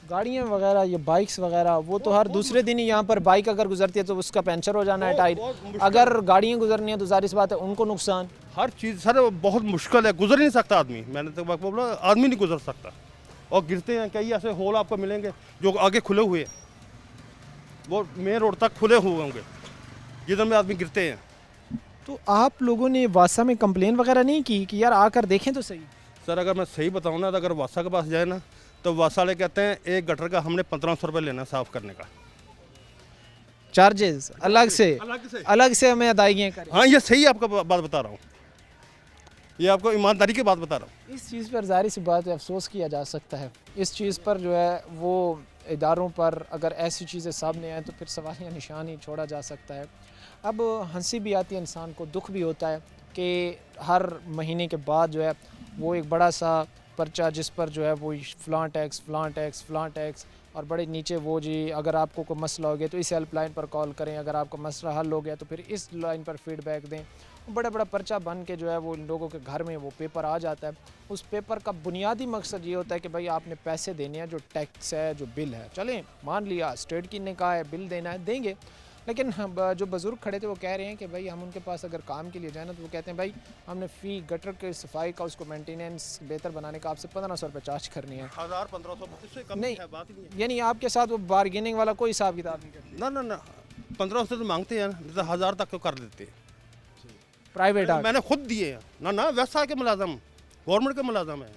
गाड़ियाँ वगैरह, ये बाइक्स वगैरह, वो तो हर दूसरे दिन ही यहाँ पर बाइक अगर गुजरती है तो उसका पंचर हो जाना है टायर, अगर गाड़ियाँ गुजरनी है तो जाहिर सी बात है उनको नुकसान। हर चीज़ सर बहुत मुश्किल है, गुजर ही नहीं सकता आदमी। मैंने तो वक्त बोला आदमी नहीं गुजर सकता, और गिरते हैं। कई ऐसे होल आपको मिलेंगे जो आगे खुले हुए हैं, वो मेन रोड तक खुले हुए होंगे जिधर में आदमी गिरते हैं। तो आप लोगों ने वासा में कंप्लेन वगैरह नहीं की कि यार आकर देखें तो सही? सर अगर मैं सही बताऊँ ना, तो अगर वासा के पास जाए ना तो वासा वाले कहते हैं एक गटर का हमने 1500 रुपये लेना साफ़ करने का, चार्जेस अलग से हमें अदायगियाँ करें। हाँ ये सही आपको बात बता रहा हूँ, ये आपको ईमानदारी की बात बता रहा हूँ। इस चीज़ पर जाहिर सी बात है अफसोस किया जा सकता है, इस चीज़ पर जो है वो इदारों पर अगर ऐसी चीज़ें सामने आएँ तो फिर सवालिया निशान ही छोड़ा जा सकता है। अब हंसी भी आती है इंसान को, दुख भी होता है कि हर महीने के बाद जो है वो एक बड़ा सा पर्चा जिस पर जो है वो फ़लाँ टैक्स और बड़े नीचे वो जी अगर आपको कोई मसला हो गया तो इस हेल्पलाइन पर कॉल करें, अगर आपका मसला हल हो गया तो फिर इस लाइन पर फीडबैक दें। बड़ा बड़ा पर्चा बन के जो है वो इन लोगों के घर में वो पेपर आ जाता है। उस पेपर का बुनियादी मकसद ये होता है कि भाई आपने पैसे देने हैं, जो टैक्स है, जो बिल है, चलें मान लिया स्टेट की ने कहा है बिल देना है, देंगे। लेकिन जो बुज़ुर्ग खड़े थे वो कह रहे हैं कि भाई हम उनके पास अगर काम के लिए जाए ना तो वो कहते हैं भाई हमने फ़ी गटर के सफाई का, उसको मेंटेनेंस बेहतर बनाने का आपसे 1500 रुपये चार्ज करनी है। 1000-1500 इससे कम नहीं है, बात ही नहीं है। यानी आपके साथ वो बार्गेनिंग वाला कोई हिसाब किताब नहीं करते? ना 1500 तो मांगते हैं ना, 1000 तक तो कर देते हैं। प्राइवेट मैंने खुद दिए हैं ना वैसा के मुलाजम, गवर्नमेंट के मुलाजम है,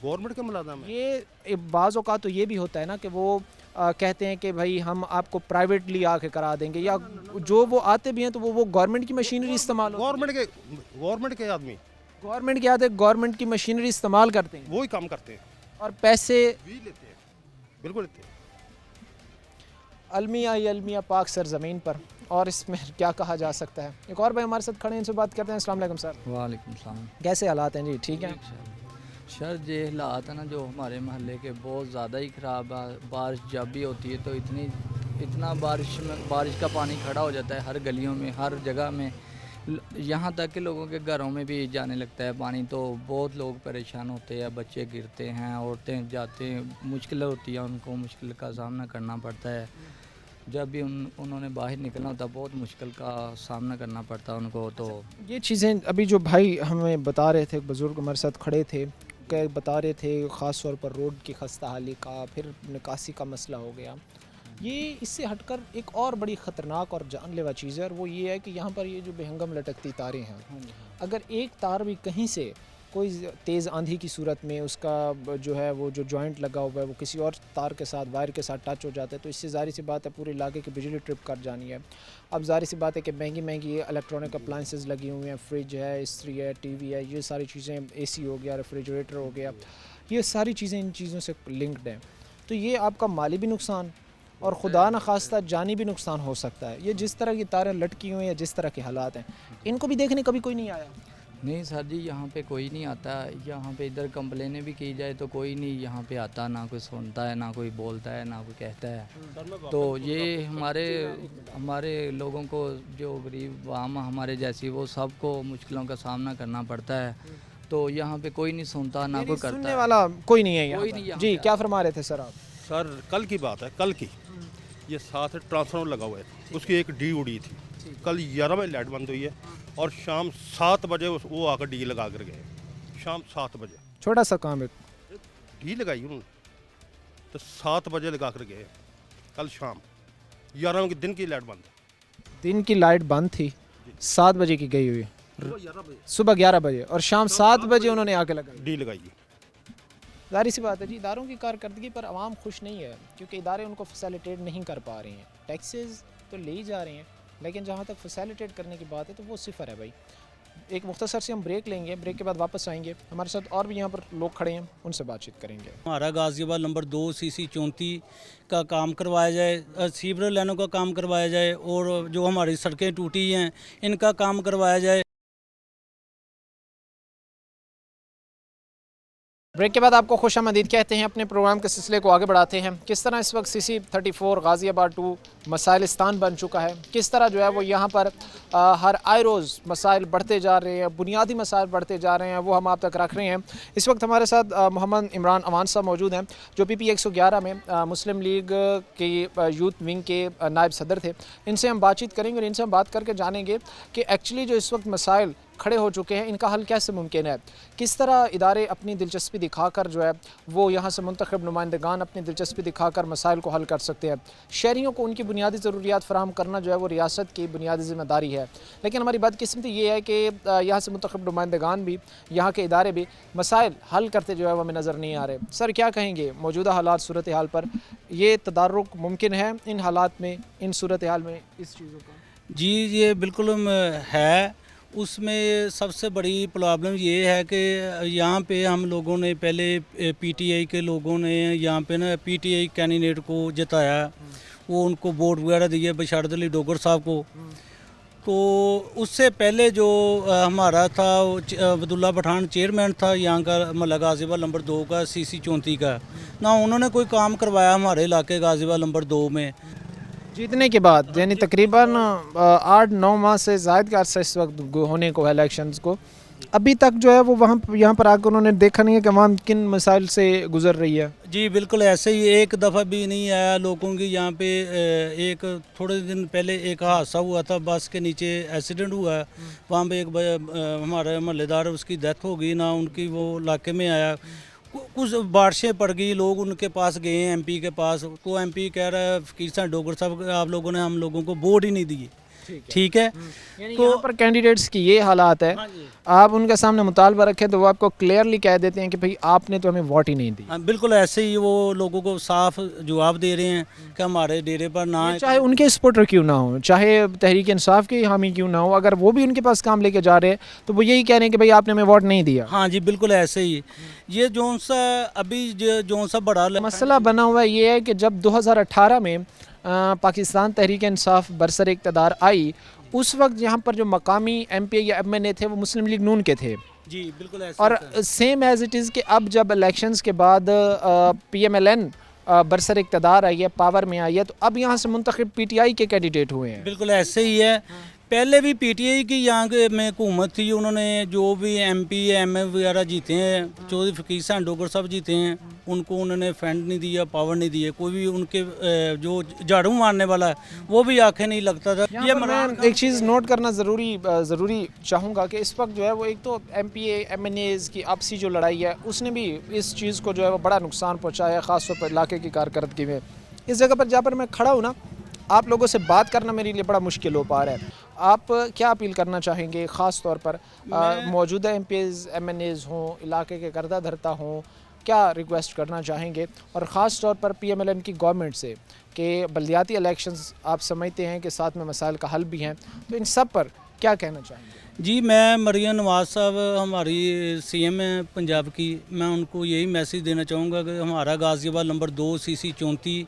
गवर्नमेंट के मुलाजम है। ये बाज़ औक़ात तो ये भी होता है ना कि वो कहते हैं कि भाई हम आपको प्राइवेटली आके करा देंगे, या जो वो आते भी हैं तो वो गवर्नमेंट की मशीनरी इस्तेमाल गवर्नमेंट के आदमी गवर्नमेंट के आते गवर्नमेंट की मशीनरी इस्तेमाल करते हैं, वो ही काम करते हैं और पैसे भी लेते हैं, बिल्कुल लेते हैं। अलमिया पाक सरज़मीन पर, और इसमें क्या कहा जा सकता है। एक और भाई हमारे साथ खड़े हैं, इनसे बात करते हैं। अस्सलाम वालेकुम सर। वालेकुम सलाम। कैसे हालात हैं जी? ठीक हैं सर ये हालात है ना जो हमारे महल्ले के बहुत ज़्यादा ही ख़राब है। बारिश जब भी होती है तो इतना बारिश का पानी खड़ा हो जाता है हर गलियों में, हर जगह में। यहाँ तक कि लोगों के घरों में भी जाने लगता है पानी, तो बहुत लोग परेशान होते हैं, बच्चे गिरते हैं, औरतें जाते हैं, मुश्किल होती है, उनको मुश्किल का सामना करना पड़ता है। जब भी उन्होंने बाहर निकलना होता बहुत मुश्किल का सामना करना पड़ता है उनको। तो ये चीज़ें अभी जो भाई हमें बता रहे थे, बुज़ुर्ग हमारे साथ खड़े थे, क्या बता रहे थे, ख़ास तौर पर रोड की खस्ता हाली का, फिर निकासी का मसला हो गया। ये इससे हटकर एक और बड़ी ख़तरनाक और जानलेवा चीज़ है, और वो ये है कि यहाँ पर ये जो बेहंगम लटकती तारें हैं, अगर एक तार भी कहीं से कोई तेज़ आंधी की सूरत में उसका जो है वो जो जॉइंट लगा हुआ है वो किसी और तार के साथ, वायर के साथ टच हो जाता है, तो इससे ज़ाहिर सी बात है पूरे इलाके की बिजली ट्रिप कर जानी है। अब ज़ाहिर सी बात है कि महंगी महंगी इलेक्ट्रॉनिक अप्लाइंसेस लगी हुई हैं, फ्रिज है, इस्त्री है, टीवी है, ये सारी चीज़ें, एसी हो गया, रेफ्रिजरेटर हो गया, ये सारी चीज़ें इन चीज़ों से लिंक्ड हैं। तो ये आपका माली भी नुकसान और खुदा न खास्ता जानी भी नुकसान हो सकता है। ये जिस तरह की तारें लटकी हुई हैं, जिस तरह के हालात हैं, इनको भी देखने कभी कोई नहीं आया। नहीं सर जी, यहाँ पे कोई नहीं आता। यहाँ पे इधर कंप्लेनें भी की जाए तो कोई नहीं यहाँ पे आता, ना कोई सुनता है, ना कोई बोलता है, ना कोई कहता है। तो ये हमारे लोगों को, जो गरीब आम हमारे जैसी, वो सबको मुश्किलों का सामना करना पड़ता है। तो यहाँ पे कोई नहीं सुनता, ना कोई करता सुनने है। वाला कोई नहीं है यहाँ कोई पर। नहीं यहाँ जी पे क्या फरमा रहे थे सर आप? सर कल की बात है, कल की, ये साथ ट्रांसफार्मर लगा हुआ है, उसकी एक डी उड़ी थी। कल 11 बजे लाइट बंद हुई है और शाम 7 बजे वो आकर डी लगा कर गए। शाम 7 बजे छोटा सा काम है, डी लगाई उन्होंने, तो 7 बजे लगा कर गए। कल शाम 11 के दिन की लाइट बंद। दिन की लाइट बंद थी, 7 बजे की गई हुई, 11 बजे सुबह 11 बजे, और शाम 7 बजे उन्होंने आके लगाई। डी लगाई है। जाहिर सी बात है जी, इदारों की कारकर्दगी पर आवाम खुश नहीं है, क्योंकि इदारे उनको फैसिलिटेट नहीं कर पा रहे हैं। टैक्सेस तो ले ही जा रहे हैं, लेकिन जहाँ तक फैसिलिटेट करने की बात है तो वो सिफर है भाई। एक मुख्तसर से हम ब्रेक लेंगे, ब्रेक के बाद वापस आएंगे। हमारे साथ और भी यहाँ पर लोग खड़े हैं, उनसे बातचीत करेंगे। हमारा गाजियाबाद नंबर 2 CC 34 का काम करवाया जाए, सीवरेज लाइनों का काम करवाया जाए, और जो हमारी सड़कें टूटी हैं इनका काम करवाया जाए। ब्रेक के बाद आपको खुशामदीद कहते हैं। अपने प्रोग्राम के सिलसिले को आगे बढ़ाते हैं। किस तरह इस वक्त CC 34 गाज़ियाबाद 2 मसाइलिस्तान बन चुका है, किस तरह जो है वो यहाँ पर हर आए रोज़ मसाइल बढ़ते जा रहे हैं, बुनियादी मसाइल बढ़ते जा रहे हैं, वो हम आप तक रख रहे हैं। इस वक्त हमारे साथ मोहम्मद इमरान अमान साहब मौजूद हैं, जो PP 111 में मुस्लिम लीग के यूथ विंग के नायब सदर थे। इनसे हम बातचीत करेंगे और इनसे हम बात करके जानेंगे कि एक्चुअली जो इस वक्त मसाइल खड़े हो चुके हैं, इनका हल कैसे मुमकिन है, किस तरह इदारे अपनी दिलचस्पी दिखाकर जो है वो यहाँ से मुंतखब नुमाइंदगान अपनी दिलचस्पी दिखाकर मसाइल को हल कर सकते हैं। शहरियों को उनकी बुनियादी ज़रूरियात फराहम करना जो है वो रियासत की बुनियादी ज़िम्मेदारी है, लेकिन हमारी बदकिस्मती ये है कि यहाँ से मुंतखब नुमाइंदगान भी, यहाँ के इदारे भी मसाइल हल करते जो है वो हमें नज़र नहीं आ रहे। सर क्या कहेंगे मौजूदा हालात, सूरत हाल पर? ये तदारुक मुमकिन है इन हालात में, इन सूरत हाल में इस चीज़ों का? जी ये बिल्कुल है। उसमें सबसे बड़ी प्रॉब्लम ये है कि यहाँ पे हम लोगों ने पहले PTI के लोगों ने यहाँ पे ना PTI कैंडिडेट को जिताया, वो उनको वोट वगैरह दिए, बशारत अली डोगर साहब को। तो उससे पहले जो हमारा था अब्दुल्ला पठान चेयरमैन था यहाँ का, मतलब गाज़ियाबाद नंबर 2 का CC 34 का, ना उन्होंने कोई काम करवाया हमारे इलाके गाज़ियाबाद नंबर 2 में। जीतने के बाद यानी तकरीबन 8-9 माह से ज़ायद का अर्सा इस वक्त होने को है इलेक्शंस को, अभी तक जो है वो वहाँ यहाँ पर आकर उन्होंने देखा नहीं है कि वहाँ किन मसाइल से गुजर रही है। जी बिल्कुल ऐसे ही, एक दफ़ा भी नहीं आया लोगों की यहाँ पे। एक थोड़े दिन पहले एक हादसा हुआ था, बस के नीचे एक्सीडेंट हुआ, वहाँ पे एक हमारे महल्लेदार उसकी डेथ हो गई, ना उनकी वो इलाके में आया। कुछ बारिशें पड़ गई, लोग उनके पास गए हैं MP के पास, तो MP कह रहा है फकीर साहब डोगर साहब आप लोगों ने हम लोगों को वोट ही नहीं दिए। ठीक है, तो यहाँ पर कैंडिडेट्स की ये हालात है, आप उनके सामने मुतालबा रखें तो वो आपको क्लियरली कह देते हैं कि भाई आपने तो हमें वोट ही नहीं दी। बिल्कुल ऐसे ही वो लोगों को साफ जवाब दे रहे हैं कि हमारे डेरे पर ना, चाहे उनके सपोर्टर क्यों ना हो, चाहे तहरीक इंसाफ के हामी क्यों ना हो, अगर वो भी उनके पास काम लेके जा रहे हैं तो वो यही कह रहे हैं कि भाई आपने हमें वोट नहीं दिया। हाँ जी बिल्कुल ऐसे ही। ये जोन सा अभी जोन सा बड़ा मसला बना हुआ ये है कि जब 2018 में पाकिस्तान तहरीक इंसाफ बरसर इक़्तिदार आई, उस वक्त यहाँ पर जो मकामी MP या MNA थे वो मुस्लिम लीग नून के थे। जी बिल्कुल ऐसे। और सेम एज इट इज़ कि अब जब इलेक्शंस के बाद PMLN बरसर इक़्तिदार आई है, पावर में आई है, तो अब यहाँ से मुंतखब PTI के कैंडिडेट हुए हैं। बिल्कुल ऐसे ही है पहले भी पीटीआई की यहाँ के में हुकूमत थी, उन्होंने जो भी एमपी एमए वगैरह जीते हैं, चौधरी फकीर हुसैन डोगर साहब जीते हैं, उनको उन्होंने फंड नहीं दिया, पावर नहीं दिया, कोई भी उनके जो झाड़ू मारने वाला है वो भी आंखें नहीं लगता था। ये मैं एक चीज़ नोट करना ज़रूरी चाहूँगा कि इस वक्त जो है वो एक तो एमपीए एमएनएज़ की आपसी जो लड़ाई है उसने भी इस चीज़ को जो है वो बड़ा नुकसान पहुँचाया है, ख़ासतौर पर इलाके की कारकर्दगी में। इस जगह पर जहाँ पर मैं खड़ा हूँ ना, आप लोगों से बात करना मेरे लिए बड़ा मुश्किल हो पा रहा है। आप क्या अपील करना चाहेंगे ख़ास तौर पर मौजूदा एमपीज़ एमएनएज़ हों, इलाके के करदा धरता हों, क्या रिक्वेस्ट करना चाहेंगे? और ख़ास तौर पर पीएमएलएन की गवर्नमेंट से कि बल्दियाती इलेक्शंस आप समझते हैं कि साथ में मसाइल का हल भी हैं, तो इन सब पर क्या कहना चाहेंगे? जी, मैं मरियम नवाज़ साहब हमारी सीएम है पंजाब की, मैं उनको यही मैसेज देना चाहूँगा कि हमारा गाज़ियाबाद नंबर 2 CC 34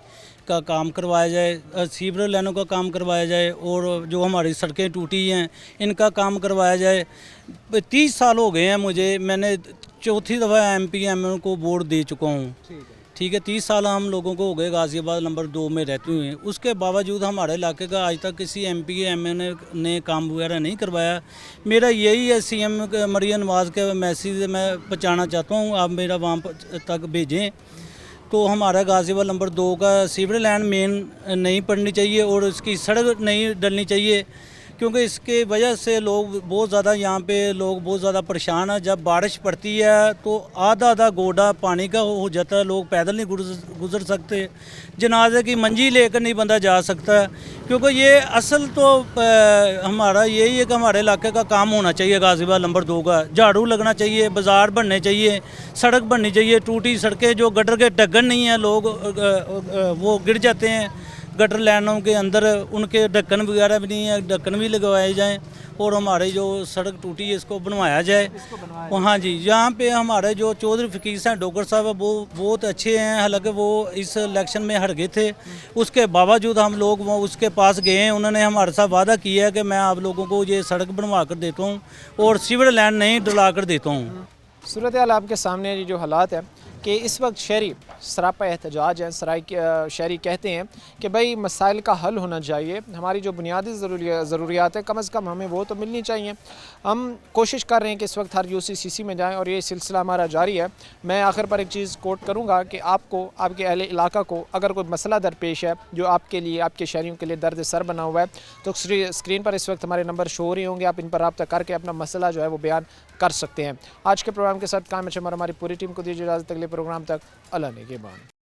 का काम करवाया जाए, सीवर लाइनों का काम करवाया जाए, और जो हमारी सड़कें टूटी हैं इनका काम करवाया जाए। 30 साल हो गए हैं मुझे, मैंने चौथी दफ़ा एमपी एमएन को वोट दे चुका हूँ, ठीक है। 30 साल हम लोगों को हो गए गाज़ियाबाद नंबर 2 में रहते हुए, उसके बावजूद हमारे इलाके का आज तक किसी एमपी एमएन ने काम वगैरह नहीं करवाया। मेरा यही है सीएम मरियम नवाज़ के मैसेज मैं पहुँचाना चाहता हूँ, आप मेरा वहाँ तक भेजें। तो हमारा गाज़ियाबाद नंबर 2 का सीवर लाइन मेन नहीं पड़नी चाहिए और इसकी सड़क नहीं डलनी चाहिए, क्योंकि इसके वजह से लोग बहुत ज़्यादा यहाँ पे लोग बहुत ज़्यादा परेशान हैं। जब बारिश पड़ती है तो आधा गोडा पानी का हो जाता है, लोग पैदल नहीं गुजर सकते, जनाजे की मंजी लेकर नहीं बंदा जा सकता, क्योंकि ये असल तो हमारा यही है कि हमारे इलाके का काम होना चाहिए। गाज़ियाबाद नंबर 2 का झाड़ू लगना चाहिए, बाज़ार बनने चाहिए, सड़क बननी चाहिए। टूटी सड़कें जो गटर के ढक्कन नहीं है, लोग वो गिर जाते हैं गटर लाइनों के अंदर, उनके ढक्कन वगैरह भी नहीं है, ढक्कन भी लगवाए जाएं, और हमारे जो सड़क टूटी है इसको बनवाया जाए। हाँ जी, यहाँ पे हमारे जो चौधरी फकीर हुसैन डोगर साहब है वो बहुत अच्छे हैं, हालांकि वो इस इलेक्शन में हार गए थे, उसके बावजूद हम लोग वो उसके पास गए हैं, उन्होंने हमारे साथ वादा किया है कि मैं आप लोगों को ये सड़क बनवा कर देता हूँ और सीवर लाइन नहीं डला कर देता हूँ। सूरत हाल आपके सामने ये जो हालात है कि इस वक्त शहरी सरापा एहतजाज है, शहरी कहते हैं कि भाई मसाइल का हल होना चाहिए, हमारी जो बुनियादी ज़रूरियात है कम से कम हमें वो तो मिलनी चाहिए। हम कोशिश कर रहे हैं कि इस वक्त हर UCCC में जाएं और ये सिलसिला हमारा जारी है। मैं आखिर पर एक चीज़ कोट करूँगा कि आपको, आपके अहले इलाका को अगर कोई मसला दरपेश है जो आपके लिए, आपके शहरियों के लिए दर्द सर बना हुआ है, तो स्क्रीन पर इस वक्त हमारे नंबर शो हो रहे होंगे, आप इन पर रब्ता करके अपना मसला जो है वो बयान कर सकते हैं। आज के प्रोग्राम के साथ काम हमारी पूरी टीम को दीजिए इजाज़त, अगले प्रोग्राम तक अल्लाह ने के बाद।